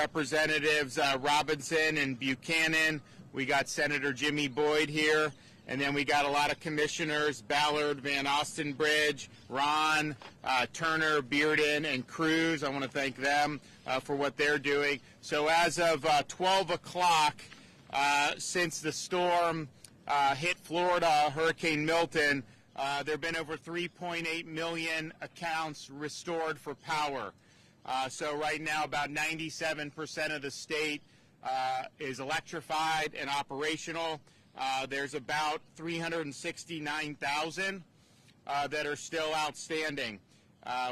Representatives Robinson and Buchanan. We got Senator Jimmy Boyd here. And then we got a lot of commissioners, Ballard, Van Ostenbridge, Ron, Turner, Bearden, and Cruz. I want to thank them for what they're doing. So as of 12 o'clock, since the storm hit Florida, Hurricane Milton, there have been over 3.8 million accounts restored for power. So right now, about 97% of the state is electrified and operational. There's about 369,000 that are still outstanding.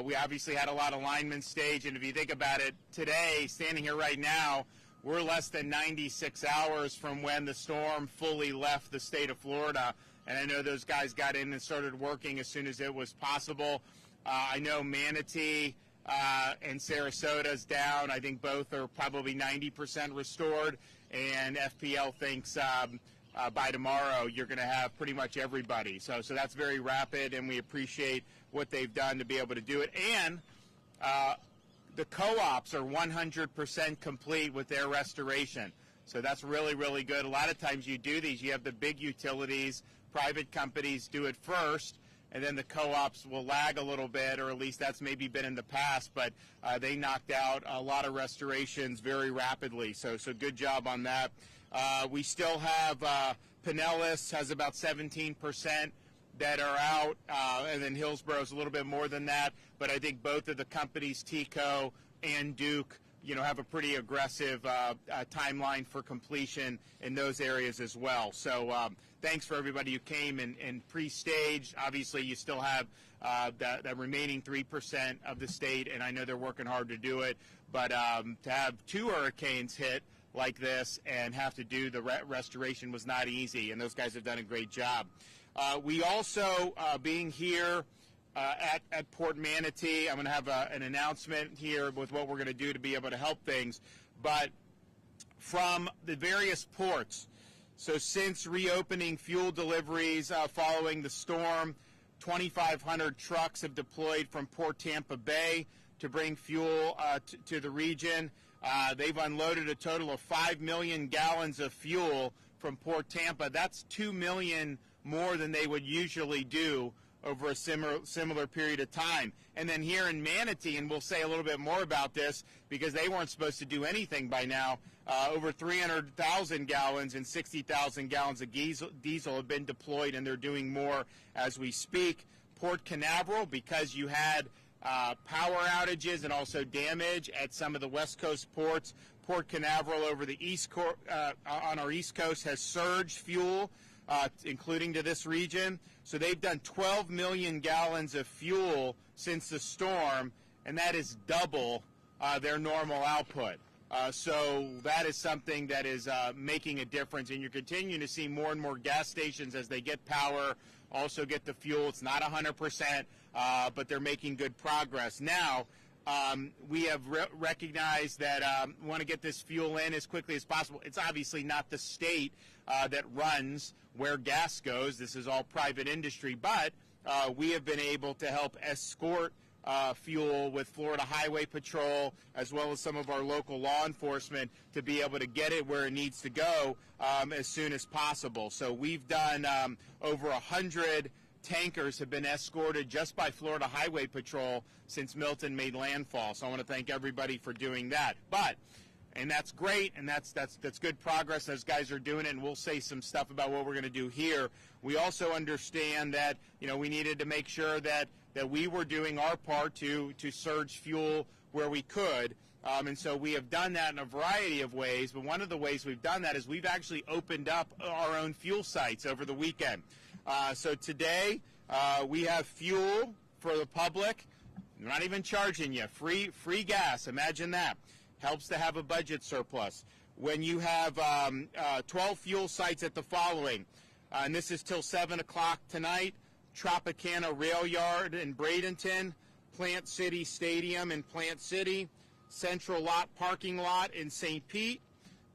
We obviously had a lot of linemen staged, and if you think about it, today, standing here right now, we're less than 96 hours from when the storm fully left the state of Florida, and I know those guys got in and started working as soon as it was possible. I know Manatee and Sarasota's down. I think both are probably 90% restored, and FPL thinks by tomorrow you're going to have pretty much everybody. So that's very rapid, and we appreciate what they've done to be able to do it. And the co-ops are 100% complete with their restoration. So that's really, really good. A lot of times you do these, you have the big utilities, private companies do it first, and then the co-ops will lag a little bit, or at least that's maybe been in the past, but they knocked out a lot of restorations very rapidly. So good job on that. We still have Pinellas has about 17% that are out, and then Hillsboro's a little bit more than that. But I think both of the companies, TECO and Duke, have a pretty aggressive timeline for completion in those areas as well. So thanks for everybody who came and pre-staged. Obviously, you still have the remaining 3% of the state, and I know they're working hard to do it. But to have two hurricanes hit like this and have to do the restoration was not easy, and those guys have done a great job. We also, being here at Port Manatee, I'm going to have an announcement here with what we're going to do to be able to help things. But from the various ports, so since reopening fuel deliveries following the storm, 2,500 trucks have deployed from Port Tampa Bay to bring fuel to the region. They've unloaded a total of 5 million gallons of fuel from Port Tampa. That's 2 million more than they would usually do over a similar period of time. And then here in Manatee, and we'll say a little bit more about this because they weren't supposed to do anything by now, over 300,000 gallons and 60,000 gallons of diesel have been deployed, and they're doing more as we speak. Port Canaveral, because you had power outages and also damage at some of the West Coast ports, Port Canaveral over the on our East Coast has surged fuel, including to this region. So they've done 12 million gallons of fuel since the storm, and that is double their normal output. So that is something that is making a difference, and you're continuing to see more and more gas stations as they get power, also get the fuel. It's not 100%, but they're making good progress. Now, we have recognized that we want to get this fuel in as quickly as possible. It's obviously not the state that runs where gas goes. This is all private industry, but we have been able to help escort fuel with Florida Highway Patrol, as well as some of our local law enforcement, to be able to get it where it needs to go as soon as possible. So we've done over 100 tankers have been escorted just by Florida Highway Patrol since Milton made landfall. So I want to thank everybody for doing that. And that's great, and that's good progress. Those guys are doing it, and we'll say some stuff about what we're going to do here. We also understand that we needed to make sure that we were doing our part to surge fuel where we could. And so we have done that in a variety of ways, but one of the ways we've done that is we've actually opened up our own fuel sites over the weekend. So today we have fuel for the public. We're not even charging you. Free gas. Imagine that. Helps to have a budget surplus. When you have 12 fuel sites at the following, and this is till 7 o'clock tonight: Tropicana Rail Yard in Bradenton, Plant City Stadium in Plant City, Central Lot Parking Lot in St. Pete,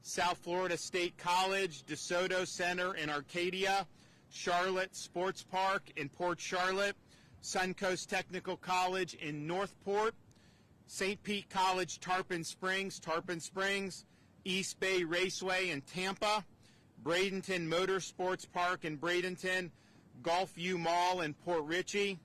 South Florida State College, DeSoto Center in Arcadia, Charlotte Sports Park in Port Charlotte, Suncoast Technical College in Northport, St. Pete College, Tarpon Springs, East Bay Raceway in Tampa, Bradenton Motorsports Park in Bradenton, Gulfview Mall in Port Richey,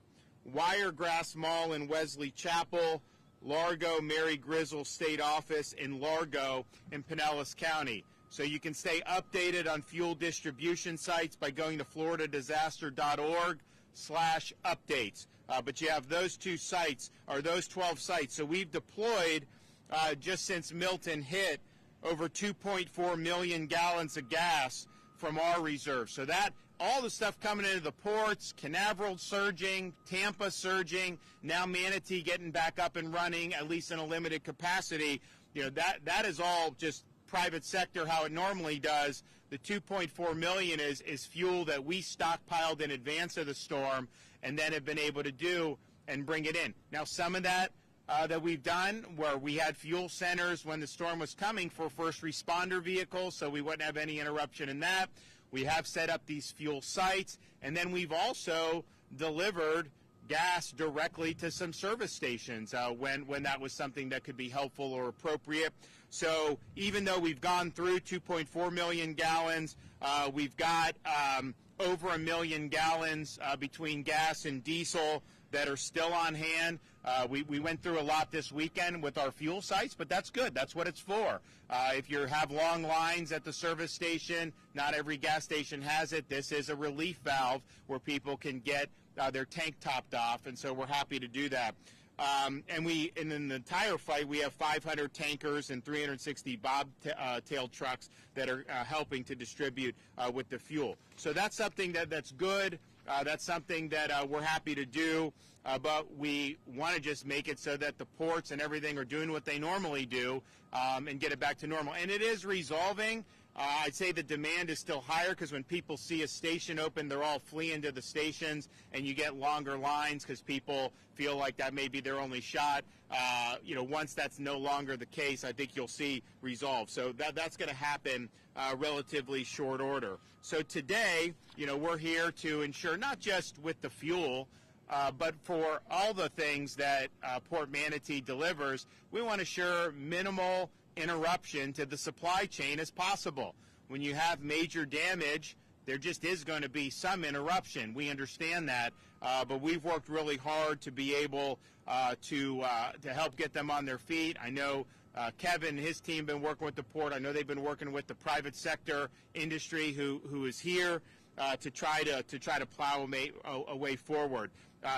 Wiregrass Mall in Wesley Chapel, Largo Mary Grizzle State Office in Largo in Pinellas County. So you can stay updated on fuel distribution sites by going to floridadisaster.org/updates. But you have those 2 sites, or those 12 sites. So we've deployed, just since Milton hit, over 2.4 million gallons of gas from our reserves. So that, all the stuff coming into the ports, Canaveral surging, Tampa surging, now Manatee getting back up and running, at least in a limited capacity, that is all just private sector how it normally does. The 2.4 million is fuel that we stockpiled in advance of the storm and then have been able to do and bring it in. Now, some of that that we've done where we had fuel centers when the storm was coming for first responder vehicles, so we wouldn't have any interruption in that. We have set up these fuel sites, and then we've also delivered gas directly to some service stations when that was something that could be helpful or appropriate. So even though we've gone through 2.4 million gallons, we've got over 1 million gallons between gas and diesel that are still on hand. We went through a lot this weekend with our fuel sites, but that's good. That's what it's for. If you have long lines at the service station, not every gas station has it. This is a relief valve where people can get their tank topped off, and so we're happy to do that. And in the entire fight, we have 500 tankers and 360 bobtail trucks that are helping to distribute with the fuel. So that's something that's good. That's something that we're happy to do, but we want to just make it so that the ports and everything are doing what they normally do and get it back to normal. And it is resolving. I'd say the demand is still higher because when people see a station open, they're all fleeing to the stations, and you get longer lines because people feel like that may be their only shot. Once that's no longer the case, I think you'll see resolve. So that's going to happen relatively short order. So today, we're here to ensure not just with the fuel, but for all the things that Port Manatee delivers, we want to ensure minimal interruption to the supply chain as possible. When you have major damage, there just is going to be some interruption. We understand that, but we've worked really hard to be able to help get them on their feet. I know Kevin and his team have been working with the port. I know they've been working with the private sector industry who is here to try to plow a way forward.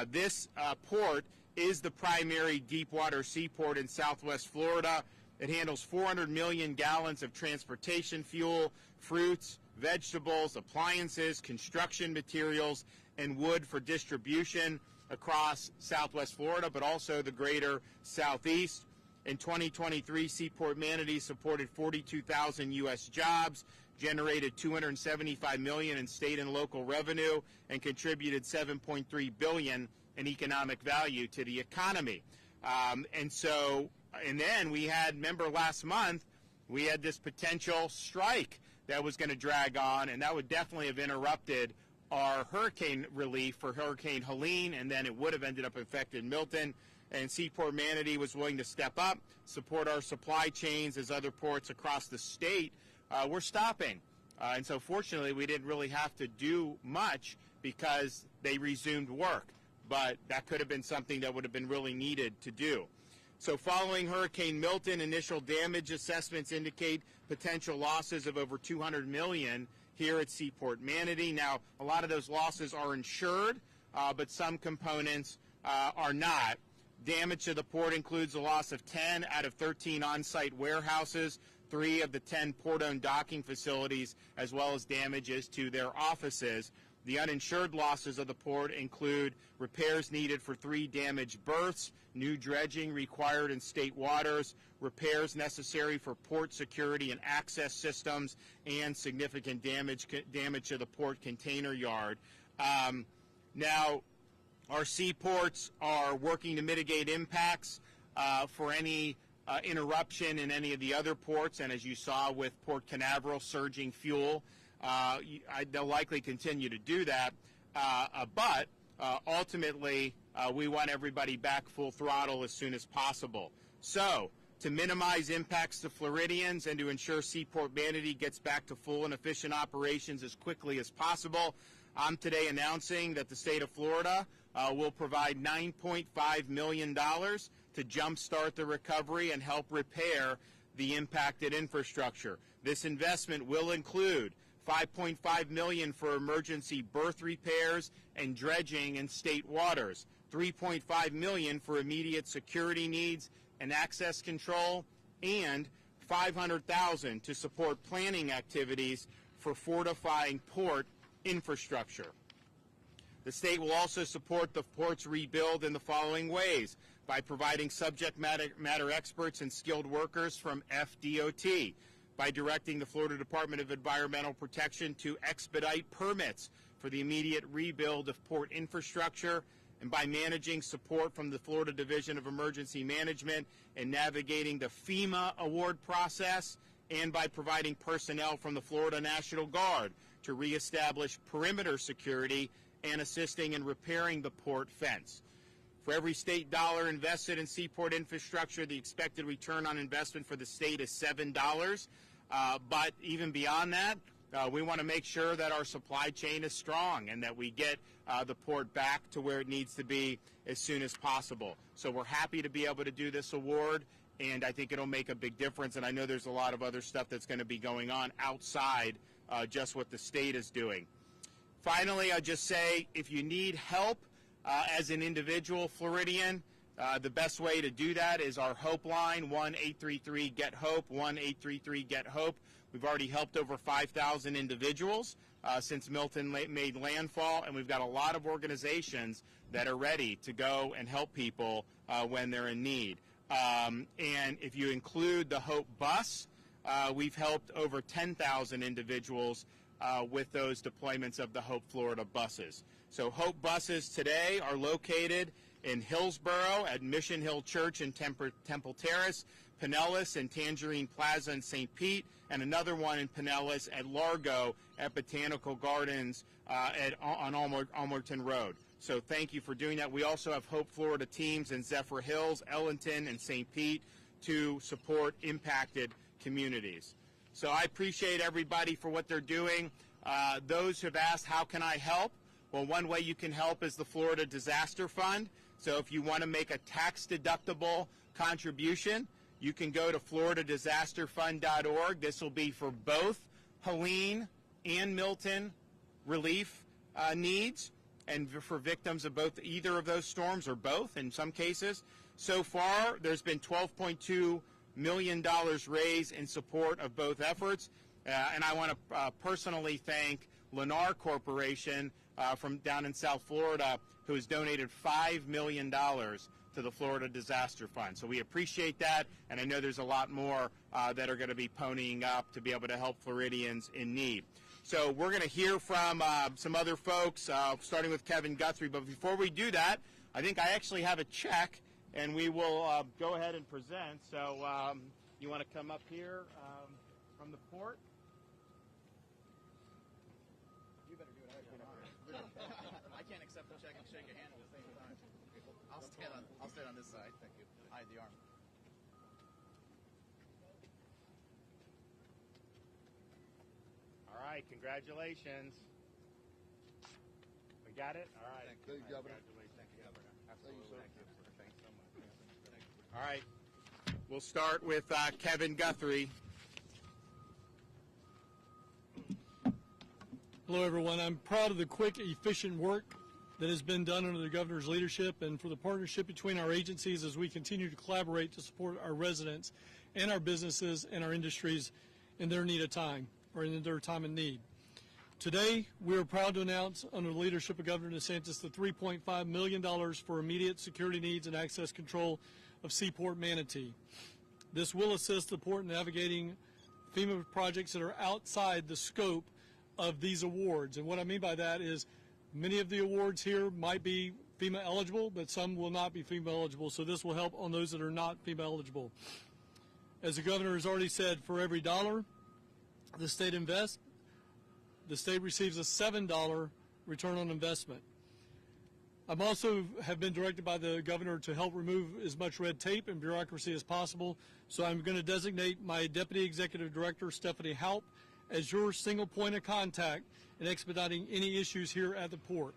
This port is the primary deepwater seaport in Southwest Florida. It handles 400 million gallons of transportation fuel, fruits, vegetables, appliances, construction materials, and wood for distribution across Southwest Florida, but also the greater Southeast. In 2023, Seaport Manatee supported 42,000 U.S. jobs, generated $275 million in state and local revenue, and contributed $7.3 billion in economic value to the economy. And then we had, remember last month, we had this potential strike that was going to drag on, and that would definitely have interrupted our hurricane relief for Hurricane Helene, and then it would have ended up affecting Milton. And Seaport Manatee was willing to step up, support our supply chains as other ports across the state were stopping. And so fortunately, we didn't really have to do much because they resumed work. But that could have been something that would have been really needed to do. So following Hurricane Milton, initial damage assessments indicate potential losses of over $200 million here at Seaport Manatee. Now, a lot of those losses are insured, but some components are not. Damage to the port includes the loss of 10 out of 13 on-site warehouses, 3 of the 10 port-owned docking facilities, as well as damages to their offices. The uninsured losses of the port include repairs needed for 3 damaged berths, new dredging required in state waters, repairs necessary for port security and access systems, and significant damage to the port container yard. Now, our seaports are working to mitigate impacts for any interruption in any of the other ports, and as you saw with Port Canaveral surging fuel, they'll likely continue to do that. But ultimately, we want everybody back full throttle as soon as possible. So, to minimize impacts to Floridians and to ensure Seaport Manatee gets back to full and efficient operations as quickly as possible, I'm today announcing that the state of Florida will provide $9.5 million to jumpstart the recovery and help repair the impacted infrastructure. This investment will include $5.5 million for emergency berth repairs and dredging in state waters, $3.5 million for immediate security needs and access control, and $500,000 to support planning activities for fortifying port infrastructure. The state will also support the port's rebuild in the following ways: by providing subject matter experts and skilled workers from FDOT, by directing the Florida Department of Environmental Protection to expedite permits for the immediate rebuild of port infrastructure, and by managing support from the Florida Division of Emergency Management and navigating the FEMA award process, and by providing personnel from the Florida National Guard to reestablish perimeter security and assisting in repairing the port fence. For every state dollar invested in seaport infrastructure, the expected return on investment for the state is $7. But even beyond that, we want to make sure that our supply chain is strong and that we get the port back to where it needs to be as soon as possible. So we're happy to be able to do this award, and I think it'll make a big difference. And I know there's a lot of other stuff that's going to be going on outside just what the state is doing. Finally, I'll just say, if you need help as an individual Floridian, the best way to do that is our Hope line, 1-833-GET-HOPE, 1-833-GET-HOPE. We've already helped over 5,000 individuals since Milton made landfall, and we've got a lot of organizations that are ready to go and help people when they're in need. And if you include the Hope bus, we've helped over 10,000 individuals with those deployments of the Hope Florida buses. So Hope buses today are located in Hillsborough at Mission Hill Church in Temple Terrace, Pinellas and Tangerine Plaza in St. Pete, and another one in Pinellas at Largo at Botanical Gardens on Almerton Road. So thank you for doing that. We also have Hope Florida teams in Zephyr Hills, Ellington, and St. Pete to support impacted communities. So I appreciate everybody for what they're doing. Those who have asked, how can I help? Well, one way you can help is the Florida Disaster Fund. So if you want to make a tax-deductible contribution, you can go to floridadisasterfund.org. This will be for both Helene and Milton relief needs, and for victims of either of those storms, or both in some cases. So far, there's been $12.2 million raised in support of both efforts. And I want to personally thank Lennar Corporation from down in South Florida, who has donated $5 million to the Florida Disaster Fund. So we appreciate that, and I know there's a lot more that are going to be ponying up to be able to help Floridians in need. So we're going to hear from some other folks, starting with Kevin Guthrie. But before we do that, I think I actually have a check, and we will go ahead and present. So you want to come up here from the port? You better do it. I can't accept the check and shake a hand at the same time. I'll stand on this side. Thank you. Hide the arm. All right, congratulations. We got it? All right. Thank you, Governor. Congratulations. Thank you, Governor. Absolutely. Thank you, sir. Thanks so much. Thank you. All right. We'll start with Kevin Guthrie. Hello, everyone. I'm proud of the quick, efficient work that has been done under the governor's leadership and for the partnership between our agencies as we continue to collaborate to support our residents and our businesses and our industries in their need of time, or in their time of need. Today, we are proud to announce, under the leadership of Governor DeSantis, the $3.5 million for immediate security needs and access control of Seaport Manatee. This will assist the port in navigating FEMA projects that are outside the scope of these awards. And what I mean by that is many of the awards here might be FEMA eligible, but some will not be FEMA eligible. So this will help on those that are not FEMA eligible. As the governor has already said, for every dollar the state invests, the state receives a $7 return on investment. I'm also have been directed by the governor to help remove as much red tape and bureaucracy as possible. So I'm going to designate my Deputy Executive Director, Stephanie Haupt, as your single point of contact in expediting any issues here at the port.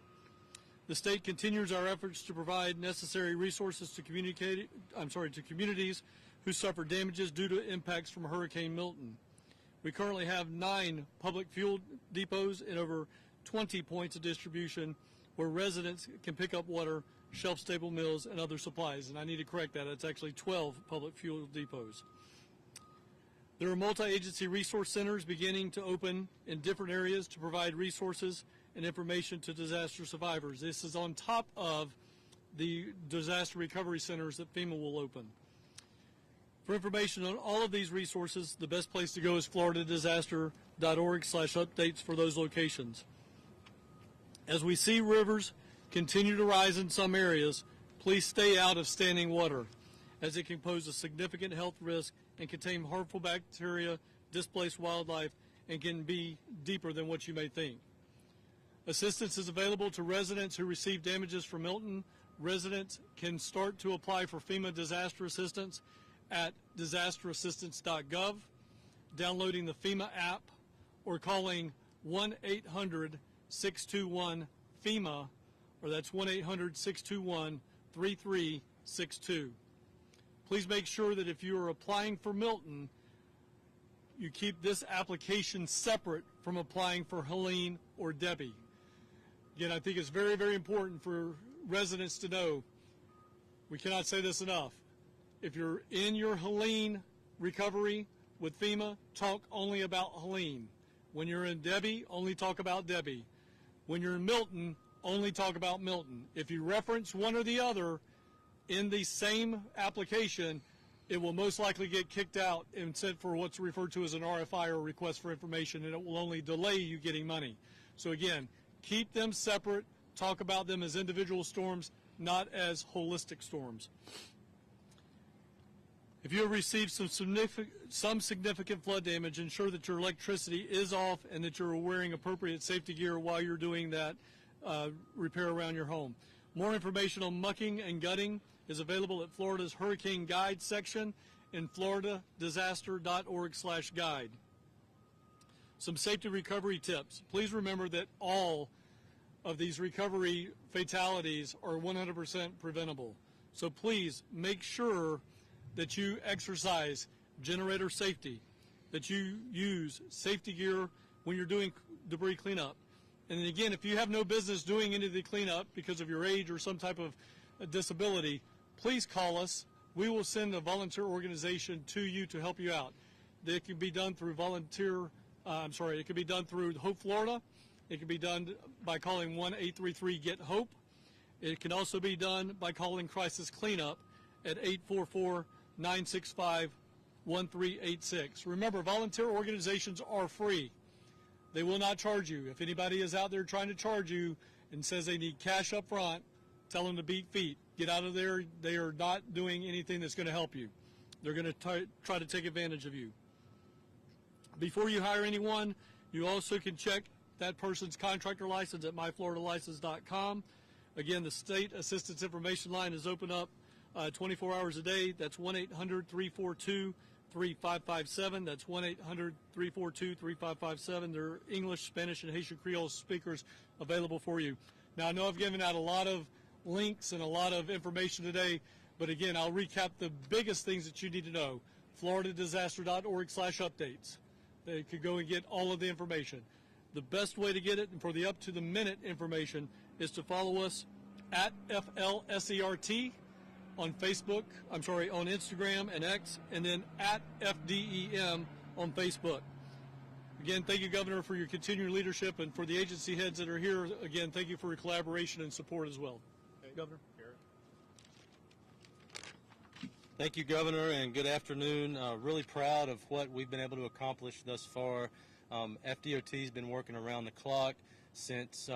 The state continues our efforts to provide necessary resources to communities who suffer damages due to impacts from Hurricane Milton. We currently have 9 public fuel depots and over 20 points of distribution where residents can pick up water, shelf-stable meals, and other supplies. And I need to correct that. It's actually 12 public fuel depots. There are multi-agency resource centers beginning to open in different areas to provide resources and information to disaster survivors. This is on top of the disaster recovery centers that FEMA will open. For information on all of these resources, the best place to go is floridadisaster.org/updates for those locations. As we see rivers continue to rise in some areas, please stay out of standing water, as it can pose a significant health risk and contain harmful bacteria, displace wildlife, and can be deeper than what you may think. Assistance is available to residents who receive damages from Milton. Residents can start to apply for FEMA disaster assistance at disasterassistance.gov, downloading the FEMA app, or calling 1-800-621-FEMA, or that's 1-800-621-3362. Please make sure that if you are applying for Milton, you keep this application separate from applying for Helene or Debbie. Again, I think it's very, very important for residents to know, we cannot say this enough, if you're in your Helene recovery with FEMA, talk only about Helene. When you're in Debbie, only talk about Debbie. When you're in Milton, only talk about Milton. If you reference one or the other in the same application, it will most likely get kicked out and sent for what's referred to as an RFI, or request for information, and it will only delay you getting money. So again, keep them separate. Talk about them as individual storms, not as holistic storms. If you have received some significant flood damage, ensure that your electricity is off and that you're wearing appropriate safety gear while you're doing that repair around your home. More information on mucking and gutting is available at Florida's Hurricane Guide section in floridadisaster.org/guide. Some safety recovery tips. Please remember that all of these recovery fatalities are 100% preventable. So please make sure that you exercise generator safety, that you use safety gear when you're doing debris cleanup. And then again, if you have no business doing any of the cleanup because of your age or some type of disability, please call us. We will send a volunteer organization to you to help you out. It can be done through it can be done through Hope Florida. It can be done by calling 1-833-GET-HOPE. It can also be done by calling Crisis Cleanup at 844-965-1386. Remember, volunteer organizations are free. They will not charge you. If anybody is out there trying to charge you and says they need cash up front, tell them to beat feet. Get out of there. They are not doing anything that's going to help you. They're going to try to take advantage of you. Before you hire anyone, you also can check that person's contractor license at myfloridalicense.com. Again, the state assistance information line is open up 24 hours a day. That's 1-800-342-3557. That's 1-800-342-3557. There are English, Spanish, and Haitian Creole speakers available for you. Now, I know I've given out a lot of links and a lot of information today, but again, I'll recap the biggest things that you need to know. floridadisaster.org/updates. They could go and get all of the information. The best way to get it, and for the up-to-the-minute information, is to follow us at FLSERT on Facebook, on Instagram and X, and then at FDEM on Facebook. Again, thank you, Governor, for your continued leadership, and for the agency heads that are here, again, thank you for your collaboration and support as well. Okay. Governor. Thank you, Governor, and good afternoon. Really proud of what we've been able to accomplish thus far. FDOT has been working around the clock since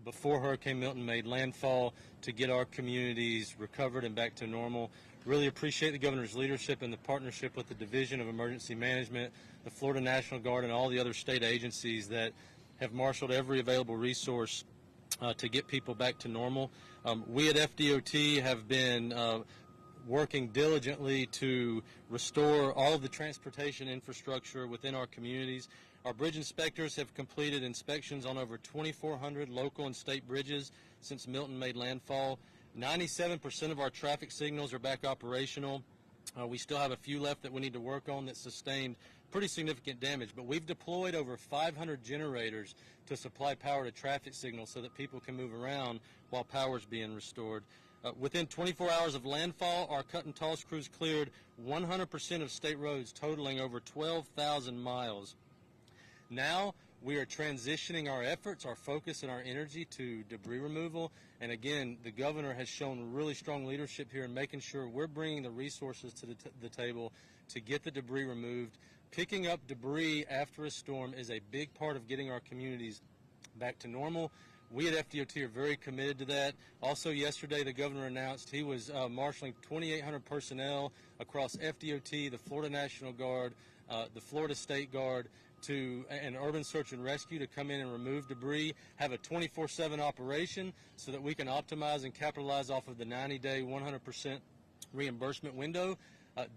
before Hurricane Milton made landfall to get our communities recovered and back to normal. Really appreciate the Governor's leadership and the partnership with the Division of Emergency Management, the Florida National Guard, and all the other state agencies that have marshaled every available resource to get people back to normal. We at FDOT have been working diligently to restore all of the transportation infrastructure within our communities. Our bridge inspectors have completed inspections on over 2,400 local and state bridges since Milton made landfall. 97% of our traffic signals are back operational. We still have a few left that we need to work on that sustained pretty significant damage, but we've deployed over 500 generators to supply power to traffic signals so that people can move around while power is being restored. Within 24 hours of landfall, our cut and toss crews cleared 100% of state roads, totaling over 12,000 miles. Now we are transitioning our efforts, our focus, and our energy to debris removal. And again, the governor has shown really strong leadership here in making sure we're bringing the resources to the table to get the debris removed. Picking up debris after a storm is a big part of getting our communities back to normal. We at FDOT are very committed to that. Also yesterday, the governor announced he was marshaling 2,800 personnel across FDOT, the Florida National Guard, the Florida State Guard, to an urban search and rescue to come in and remove debris, have a 24/7 operation so that we can optimize and capitalize off of the 90-day 100% reimbursement window.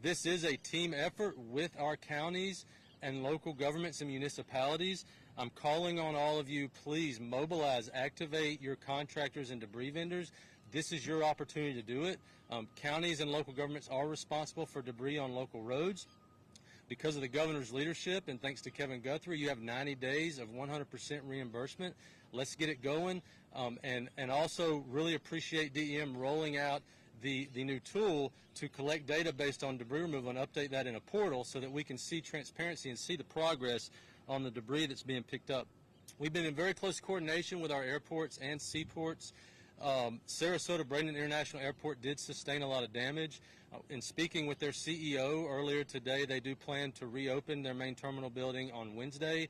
This is a team effort with our counties and local governments and municipalities. I'm calling on all of you, please mobilize, activate your contractors and debris vendors. This is your opportunity to do it. Counties and local governments are responsible for debris on local roads. Because of the governor's leadership and thanks to Kevin Guthrie, you have 90 days of 100% reimbursement. Let's get it going. And also really appreciate DEM rolling out the new tool to collect data based on debris removal and update that in a portal so that we can see transparency and see the progress on the debris that's being picked up. We've been in very close coordination with our airports and seaports. Sarasota Bradenton International Airport did sustain a lot of damage. In speaking with their CEO earlier today, they do plan to reopen their main terminal building on Wednesday.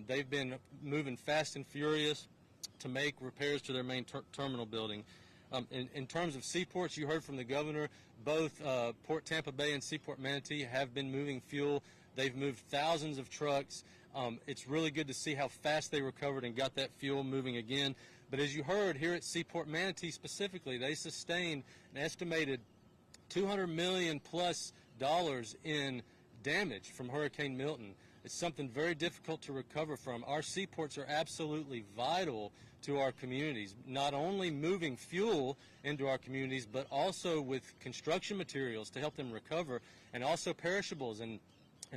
They've been moving fast and furious to make repairs to their main terminal building. In terms of seaports, you heard from the governor, both Port Tampa Bay and Seaport Manatee have been moving fuel. They've moved thousands of trucks. It's really good to see how fast they recovered and got that fuel moving again. But as you heard here at Seaport Manatee specifically, they sustained an estimated $200 million plus in damage from Hurricane Milton. It's something very difficult to recover from. Our seaports are absolutely vital to our communities, not only moving fuel into our communities, but also with construction materials to help them recover, and also perishables and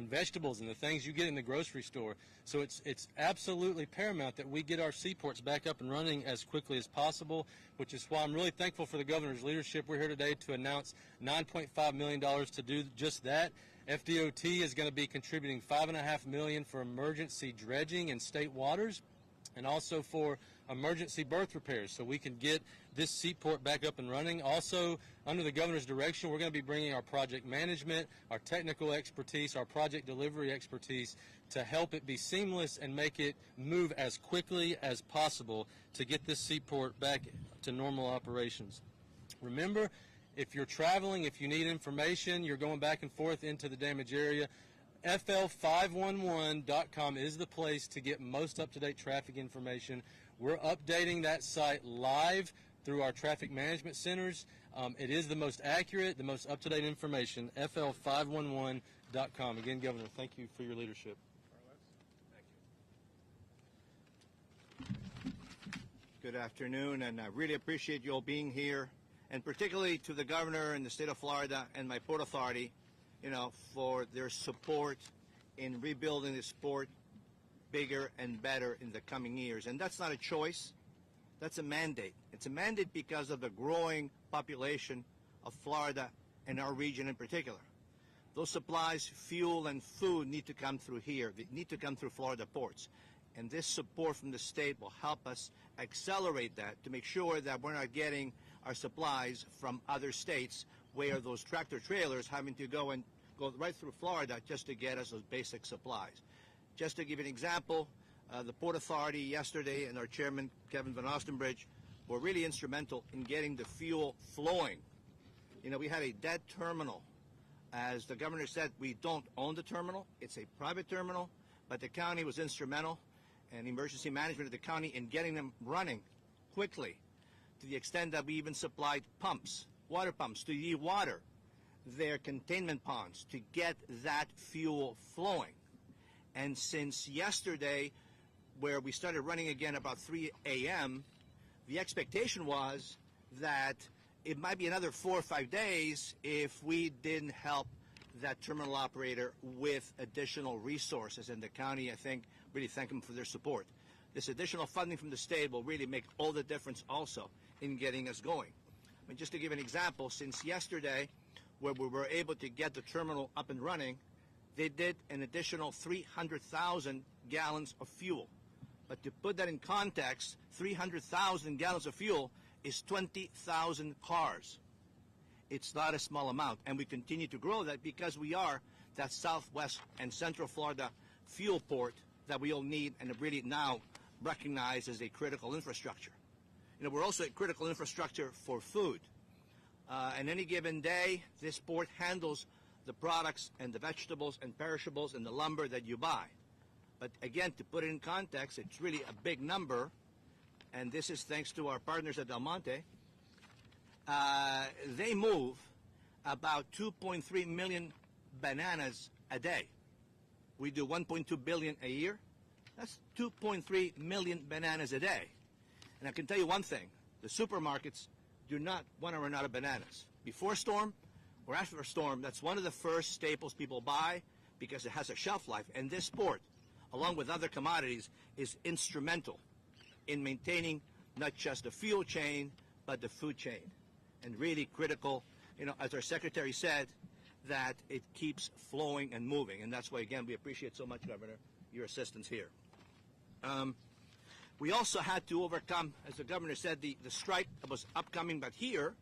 vegetables and the things you get in the grocery store. So it's absolutely paramount that we get our seaports back up and running as quickly as possible, which is why I'm really thankful for the governor's leadership. We're here today to announce $9.5 million to do just that. FDOT is going to be contributing $5.5 million for emergency dredging in state waters and also for emergency berth repairs so we can get this seaport back up and running. Also, under the governor's direction, we're going to be bringing our project management, our technical expertise, our project delivery expertise to help it be seamless and make it move as quickly as possible to get this seaport back to normal operations. Remember, if you're traveling, if you need information, you're going back and forth into the damaged area, FL511.com is the place to get most up-to-date traffic information. We're updating that site live through our traffic management centers. It is the most accurate, the most up-to-date information, FL511.com. Again, Governor, thank you for your leadership. Good afternoon, and I really appreciate you all being here, and particularly to the governor and the state of Florida and my Port Authority, for their support in rebuilding this port bigger and better in the coming years. And that's not a choice, that's a mandate. It's a mandate because of the growing population of Florida and our region in particular. Those supplies, fuel and food need to come through here. They need to come through Florida ports. And this support from the state will help us accelerate that to make sure that we're not getting our supplies from other states where those tractor trailers having to go right through Florida just to get us those basic supplies. Just to give you an example, the Port Authority yesterday and our chairman, Kevin Van Ostenbridge, were really instrumental in getting the fuel flowing. We had a dead terminal. As the governor said, we don't own the terminal. It's a private terminal, but the county was instrumental and emergency management of the county in getting them running quickly, to the extent that we even supplied pumps, water pumps, to de-water their containment ponds to get that fuel flowing. And since yesterday, where we started running again about 3 a.m., the expectation was that it might be another 4 or 5 days if we didn't help that terminal operator with additional resources. And the county, I think, really thank them for their support. This additional funding from the state will really make all the difference also in getting us going. I mean, just to give an example, since yesterday, where we were able to get the terminal up and running, they did an additional 300,000 gallons of fuel. But to put that in context, 300,000 gallons of fuel is 20,000 cars. It's not a small amount, and we continue to grow that because we are that Southwest and Central Florida fuel port that we all need and really now recognize as a critical infrastructure. You know, we're also a critical infrastructure for food. And any given day, this port handles the products and the vegetables and perishables and the lumber that you buy. But again, to put it in context, it's really a big number, and this is thanks to our partners at Del Monte. They move about 2.3 million bananas a day. We do 1.2 billion a year. That's 2.3 million bananas a day. And I can tell you one thing, the supermarkets do not want to run out of bananas. Before storm or after a storm, that's one of the first staples people buy because it has a shelf life. And this port, along with other commodities, is instrumental in maintaining not just the fuel chain, but the food chain. And really critical, you know, as our secretary said, that it keeps flowing and moving. And that's why, again, we appreciate so much, Governor, your assistance here. We also had to overcome, as the governor said, the strike that was upcoming, but here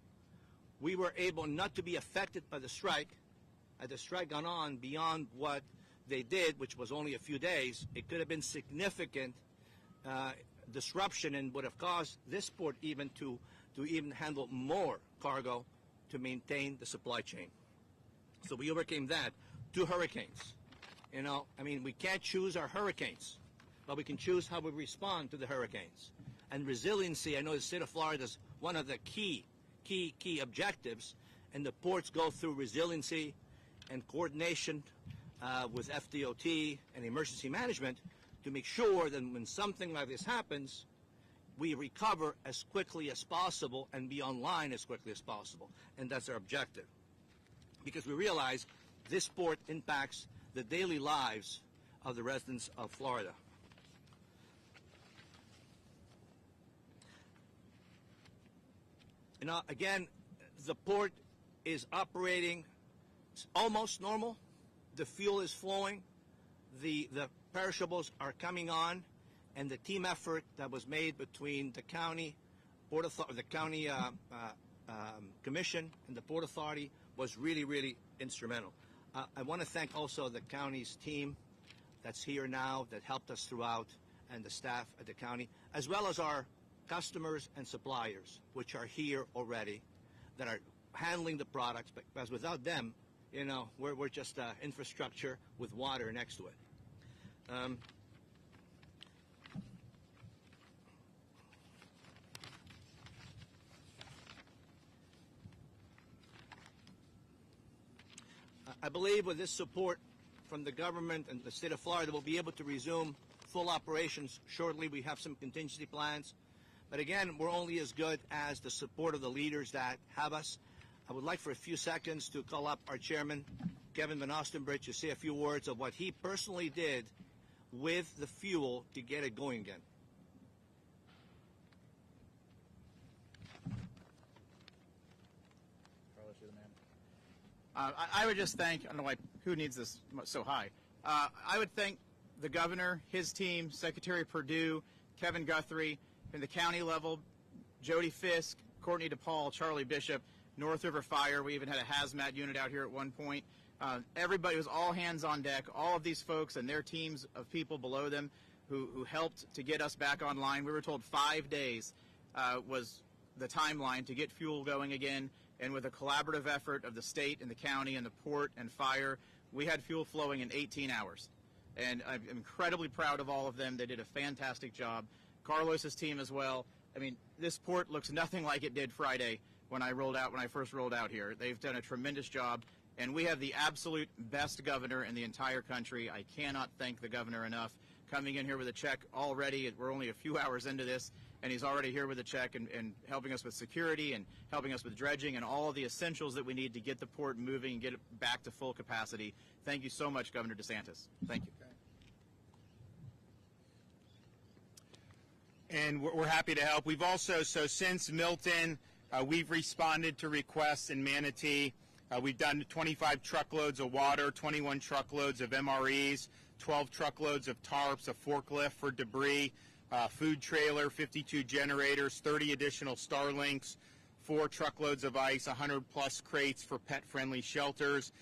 we were able not to be affected by the strike. Had the strike gone on beyond what they did, which was only a few days, it could have been significant disruption and would have caused this port even to even handle more cargo to maintain the supply chain. So we overcame that. 2 hurricanes. You know, I mean, we can't choose our hurricanes, but we can choose how we respond to the hurricanes. And resiliency, I know the state of Florida is one of the key objectives, and the ports go through resiliency and coordination with FDOT and emergency management to make sure that when something like this happens, we recover as quickly as possible and be online as quickly as possible. And that's our objective. Because we realize this port impacts the daily lives of the residents of Florida. You know, again, the port is operating almost normal. The fuel is flowing. The perishables are coming on, and the team effort that was made between the county, the county commission, and the Port Authority was really, really instrumental. I want to thank also the county's team that's here now that helped us throughout, and the staff at the county, as well as our customers and suppliers, which are here already, that are handling the products, because without them, you know, we're just infrastructure with water next to it. I believe with this support from the government and the state of Florida, we'll be able to resume full operations shortly. We have some contingency plans. But again, we're only as good as the support of the leaders that have us. I would like for a few seconds to call up our chairman, Kevin Van Ostenbridge, to say a few words of what he personally did with the fuel to get it going again. Carlos, you're the man. I would just thank, I don't know why, who needs this so high? I would thank the governor, his team, Secretary Perdue, Kevin Guthrie, from the county level, Jody Fisk, Courtney DePaul, Charlie Bishop, North River Fire. We even had a hazmat unit out here at one point. Everybody was all hands on deck, all of these folks and their teams of people below them who helped to get us back online. We were told 5 days was the timeline to get fuel going again, and with a collaborative effort of the state and the county and the port and fire, we had fuel flowing in 18 hours. And I'm incredibly proud of all of them. They did a fantastic job. Carlos's team as well, I mean, this port looks nothing like it did Friday when I first rolled out here. They've done a tremendous job, and we have the absolute best governor in the entire country. I cannot thank the governor enough. Coming in here with a check already, we're only a few hours into this, and he's already here with a check and helping us with security and helping us with dredging and all of the essentials that we need to get the port moving and get it back to full capacity. Thank you so much, Governor DeSantis. Thank you. And we're happy to help. We've also, so since Milton, we've responded to requests in Manatee. We've done 25 truckloads of water, 21 truckloads of MREs, 12 truckloads of tarps, a forklift for debris, food trailer, 52 generators, 30 additional Starlinks, 4 truckloads of ice, 100-plus crates for pet-friendly shelters,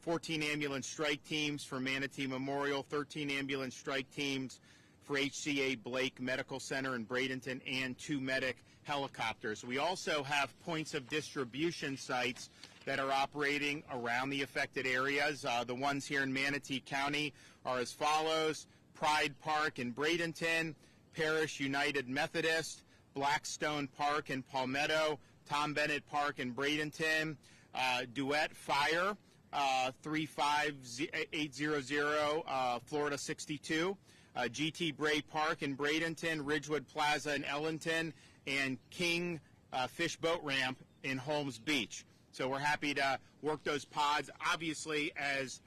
14 ambulance strike teams for Manatee Memorial, 13 ambulance strike teams for HCA Blake Medical Center in Bradenton, and 2 medic helicopters. We also have points of distribution sites that are operating around the affected areas. The ones here in Manatee County are as follows: Pride Park in Bradenton, Parish United Methodist, Blackstone Park in Palmetto, Tom Bennett Park in Bradenton, Duet Fire, 35800 Florida 62, GT Bray Park in Bradenton, Ridgewood Plaza in Ellington, and King Fish Boat Ramp in Holmes Beach. So we're happy to work those pods. Obviously, as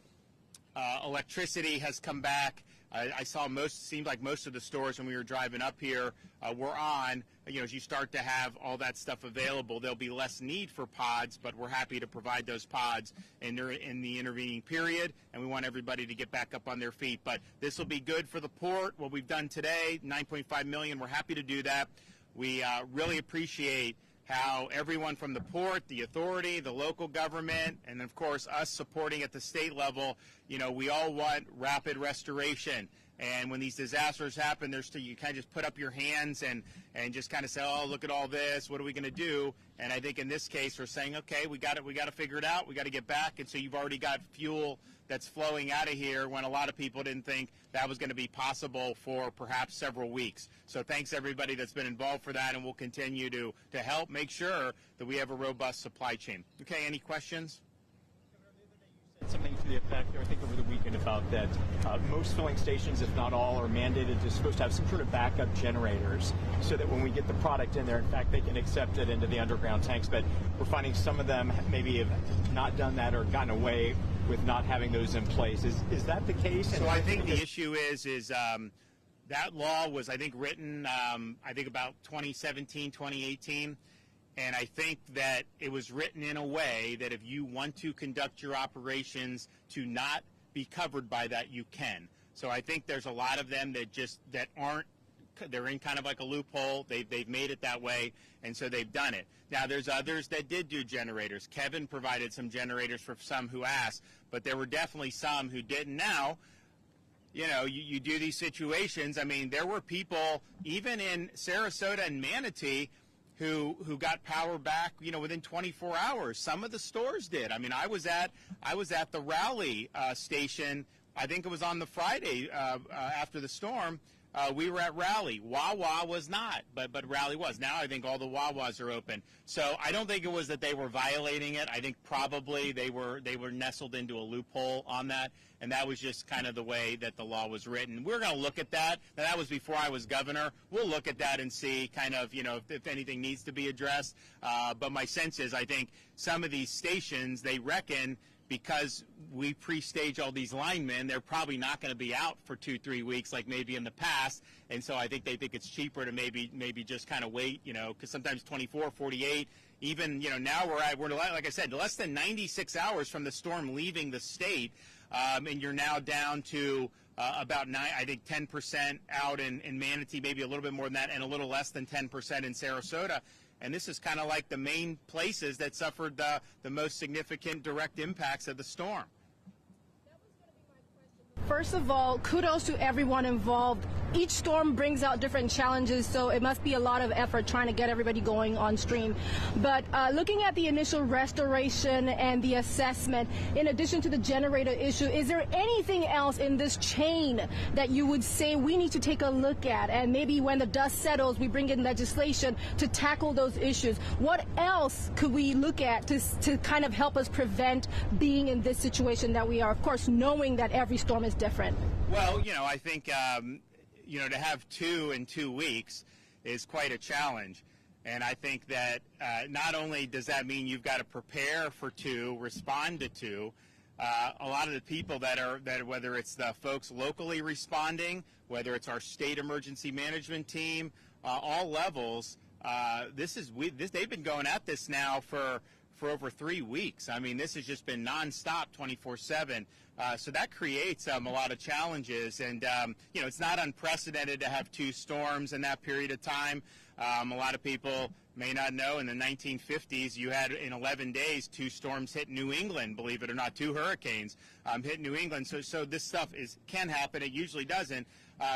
electricity has come back, I saw seemed like most of the stores when we were driving up here were on. You know, as you start to have all that stuff available, there'll be less need for pods, but we're happy to provide those pods in the intervening period, and we want everybody to get back up on their feet. But this will be good for the port. What we've done today, $9.5 million, we're happy to do that. We really appreciate how everyone from the port, the authority, the local government, and of course us supporting at the state level, you know, we all want rapid restoration. And when these disasters happen, you kind of just put up your hands and just kind of say, oh, look at all this, what are we going to do? And I think in this case we're saying, okay, we got to figure it out, we got to get back. And so you've already got fuel that's flowing out of here when a lot of people didn't think that was going to be possible for perhaps several weeks. So thanks everybody that's been involved for that, and we'll continue to help make sure that we have a robust supply chain. Okay, any questions? Something to the effect, I think over the weekend, about that most filling stations, if not all, are mandated to supposed to have some sort of backup generators so that when we get the product in there, in fact, they can accept it into the underground tanks. But we're finding some of them maybe have not done that or gotten away with not having those in place. Is that the case? So I think the issue is that law was, I think, written, I think about 2017, 2018. And I think that it was written in a way that if you want to conduct your operations to not be covered by that, you can. So I think there's a lot of them that aren't, they're in kind of like a loophole. They've made it that way, and so they've done it. Now there's others that did do generators. Kevin provided some generators for some who asked, but there were definitely some who didn't. Now, you know, you do these situations. I mean, there were people, even in Sarasota and Manatee, who got power back, you know, within 24 hours. Some of the stores did. I mean, I was at the Raleigh station. I think it was on the Friday after the storm. We were at Raleigh. Wawa was not, but Raleigh was. Now I think all the Wawas are open. So I don't think it was that they were violating it. I think probably they were nestled into a loophole on that, and that was just kind of the way that the law was written. We're going to look at that. Now, that was before I was governor. We'll look at that and see kind of, you know, if anything needs to be addressed. But my sense is I think some of these stations, they reckon, because we pre-stage all these linemen, they're probably not going to be out for 2-3 weeks like maybe in the past. And so I think they think it's cheaper to maybe just kind of wait, you know, because sometimes 24, 48, even, you know, now we're like I said, less than 96 hours from the storm leaving the state, and you're now down to about 10% out in Manatee, maybe a little bit more than that, and a little less than 10% in Sarasota. And this is kind of like the main places that suffered the most significant direct impacts of the storm. First of all, kudos to everyone involved each storm brings out different challenges, so it must be a lot of effort trying to get everybody going on stream. But looking at the initial restoration and the assessment, in addition to the generator issue, is there anything else in this chain that you would say we need to take a look at, and maybe when the dust settles we bring in legislation to tackle those issues? What else could we look at to kind of help us prevent being in this situation that we are, of course, knowing that every storm is different? Well, I think, to have 2 in 2 weeks is quite a challenge. And I think that not only does that mean you've got to prepare for 2, respond to 2, a lot of the people that whether it's the folks locally responding, whether it's our state emergency management team, all levels, they've been going at this now for over 3 weeks. I mean, this has just been nonstop, 24/7. So that creates a lot of challenges, and it's not unprecedented to have 2 storms in that period of time. A lot of people may not know, in the 1950s, you had in 11 days 2 storms hit New England, believe it or not, 2 hurricanes hit New England. So this stuff can happen. It usually doesn't.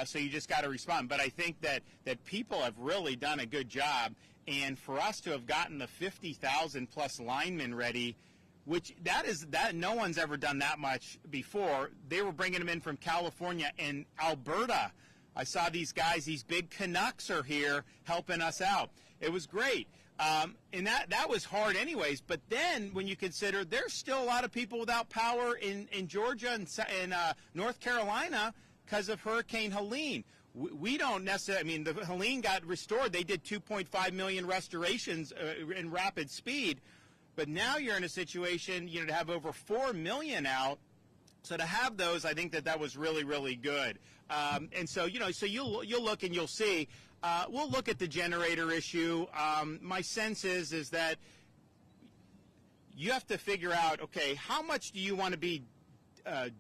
So you just got to respond. But I think that people have really done a good job. And for us to have gotten the 50,000 plus linemen ready, which that no one's ever done that much before. They were bringing them in from California and Alberta. I saw these guys, these big Canucks are here helping us out. It was great. And that was hard anyways. But then when you consider there's still a lot of people without power in Georgia and North Carolina because of Hurricane Helene. We don't necessarily, I mean, the Helene got restored. They did 2.5 million restorations in rapid speed. But now you're in a situation, to have over 4 million out. So to have those, I think that was really, really good. And so, so you'll look and you'll see. We'll look at the generator issue. My sense is that you have to figure out, okay, how much do you want to be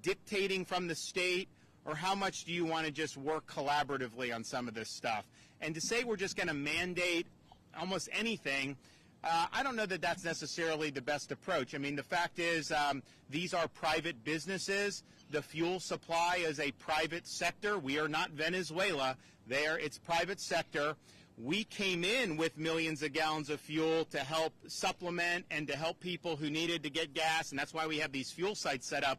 dictating from the state, or how much do you want to just work collaboratively on some of this stuff? And to say we're just going to mandate almost anything, I don't know that that's necessarily the best approach. I mean, the fact is these are private businesses. The fuel supply is a private sector. We are not Venezuela. It's private sector. We came in with millions of gallons of fuel to help supplement and to help people who needed to get gas, and that's why we have these fuel sites set up.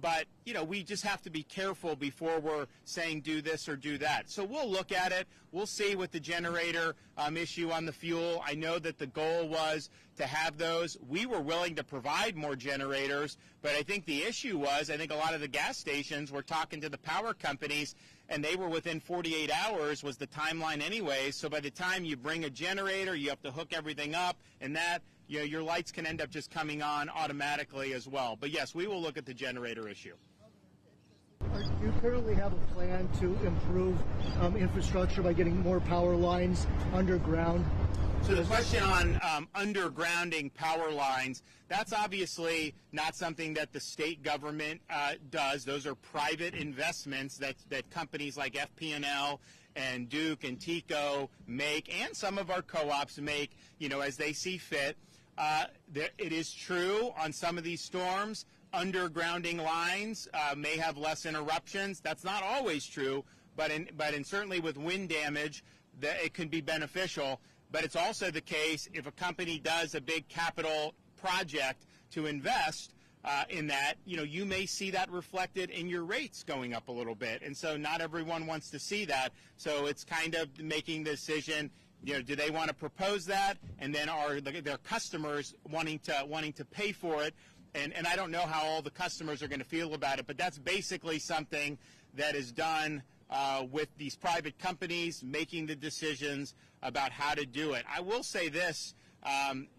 But, we just have to be careful before we're saying do this or do that. So we'll look at it. We'll see with the generator issue on the fuel. I know that the goal was to have those. We were willing to provide more generators, but I think the issue was, I think a lot of the gas stations were talking to the power companies, and they were within 48 hours was the timeline anyway. So by the time you bring a generator, you have to hook everything up, and that, your lights can end up just coming on automatically as well. But yes, we will look at the generator issue. Do you currently have a plan to improve infrastructure by getting more power lines underground? So the question on undergrounding power lines, that's obviously not something that the state government does. Those are private investments that companies like FP&L and Duke and TECO make, and some of our co-ops make, as they see fit. It is true on some of these storms, undergrounding lines may have less interruptions. That's not always true, but certainly with wind damage, it can be beneficial. But it's also the case if a company does a big capital project to invest in that, you may see that reflected in your rates going up a little bit. And so not everyone wants to see that. So it's kind of making the decision, do they want to propose that? And then are their customers wanting to pay for it? And I don't know how all the customers are going to feel about it, but that's basically something that is done with these private companies making the decisions about how to do it. I will say this,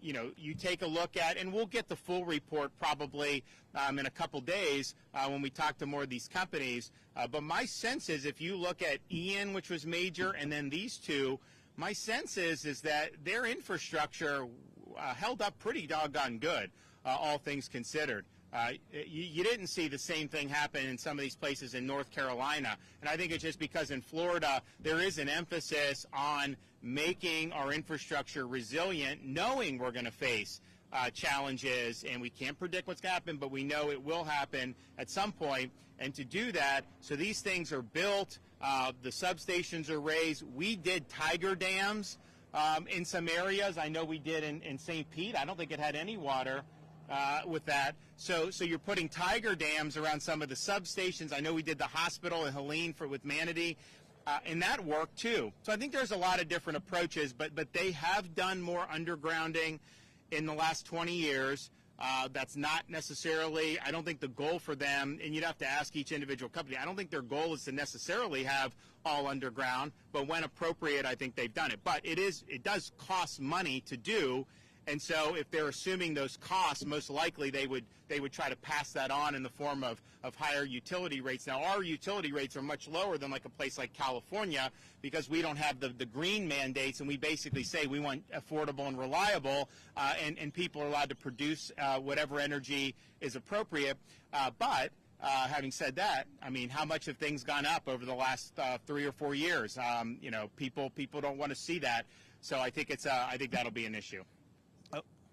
you take a look at, and we'll get the full report probably in a couple days when we talk to more of these companies. But my sense is if you look at Ian, which was major, and then these two, my sense is that their infrastructure held up pretty doggone good, all things considered. You didn't see the same thing happen in some of these places in North Carolina. And I think it's just because in Florida there is an emphasis on making our infrastructure resilient, knowing we're going to face challenge is, and we can't predict what's going to happen, but we know it will happen at some point. And to do that, so these things are built, the substations are raised. We did tiger dams in some areas. I know we did in St. Pete. I don't think it had any water with that. So you're putting tiger dams around some of the substations. I know we did the hospital in Helene with Manatee. And that worked too. So I think there's a lot of different approaches, but they have done more undergrounding in the last 20 years. That's not necessarily, I don't think the goal for them, and you'd have to ask each individual company, I don't think their goal is to necessarily have all underground, but when appropriate, I think they've done it. But it does cost money to do, and so if they're assuming those costs, most likely they would try to pass that on in the form of higher utility rates. Now, our utility rates are much lower than like a place like California because we don't have the green mandates, and we basically say we want affordable and reliable, and people are allowed to produce whatever energy is appropriate. But having said that, I mean, how much have things gone up over the last 3 or 4 years? People don't want to see that, so I think I think that'll be an issue.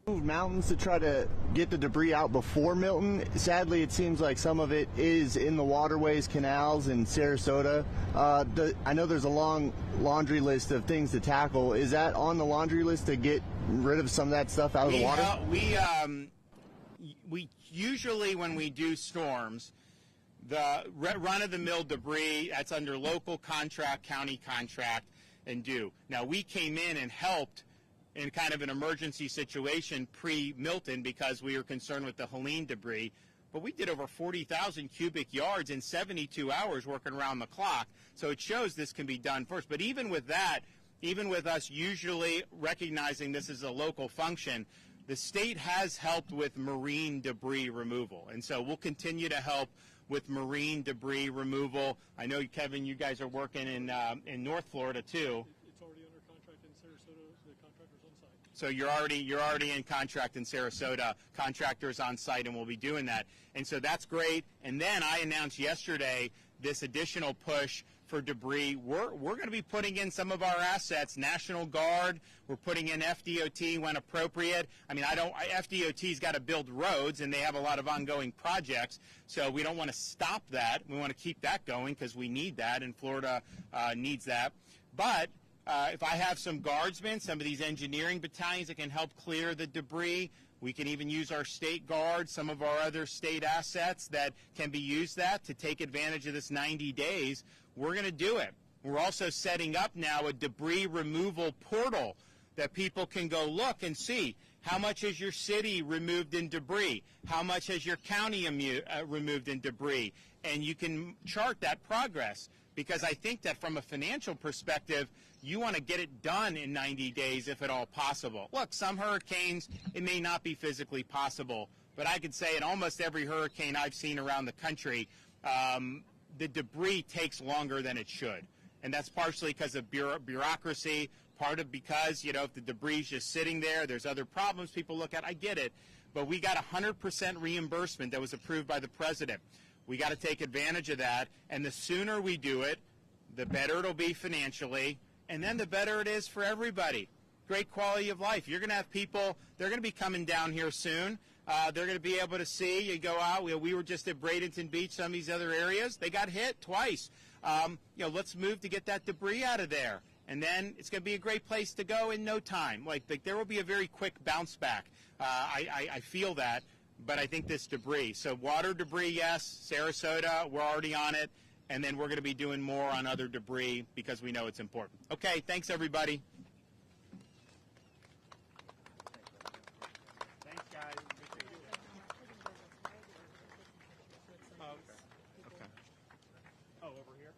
Moved mountains to try to get the debris out before Milton. Sadly, it seems like some of it is in the waterways, canals in Sarasota. I know there's a long laundry list of things to tackle. Is that on the laundry list to get rid of some of that stuff out of the water? We usually, when we do storms, the run-of-the-mill debris, that's under local contract, county contract, and do. Now, we came in and helped in kind of an emergency situation pre-Milton because we were concerned with the Helene debris. But we did over 40,000 cubic yards in 72 hours working around the clock. So it shows this can be done first. But even with that, even with us usually recognizing this is a local function, the state has helped with marine debris removal. And so we'll continue to help with marine debris removal. I know, Kevin, you guys are working in North Florida too. It's already under contract in Sarasota. The contractor's on site. So you're already in contract in Sarasota, contractors on site, and we'll be doing that. And so that's great. And then I announced yesterday this additional push for debris. We're going to be putting in some of our assets, National Guard. We're putting in FDOT when appropriate. I mean, FDOT's got to build roads, and they have a lot of ongoing projects. So we don't want to stop that. We want to keep that going because we need that, and Florida needs that. But if I have some guardsmen, some of these engineering battalions that can help clear the debris, we can even use our state guard, some of our other state assets that can be used to take advantage of this 90 days. We're going to do it. We're also setting up now a debris removal portal that people can go look and see how much has your city removed in debris, how much has your county removed in debris, and you can chart that progress. Because I think that from a financial perspective, you want to get it done in 90 days if at all possible. Look, some hurricanes, it may not be physically possible, but I could say in almost every hurricane I've seen around the country, the debris takes longer than it should. And that's partially because of bureaucracy, part of because, if the debris is just sitting there, there's other problems people look at. I get it. But we got 100% reimbursement that was approved by the president. We got to take advantage of that, and the sooner we do it, the better it'll be financially, and then the better it is for everybody. Great quality of life. You're going to have people, they're going to be coming down here soon. They're going to be able to see, you go out, we were just at Bradenton Beach, some of these other areas, they got hit twice. Let's move to get that debris out of there, and then it's going to be a great place to go in no time. Like there will be a very quick bounce back. I feel that. But I think this debris. So water debris, yes. Sarasota, we're already on it. And then we're going to be doing more on other debris because we know it's important. Okay, thanks, everybody. Thanks, guys. Oh, okay. Oh, over here?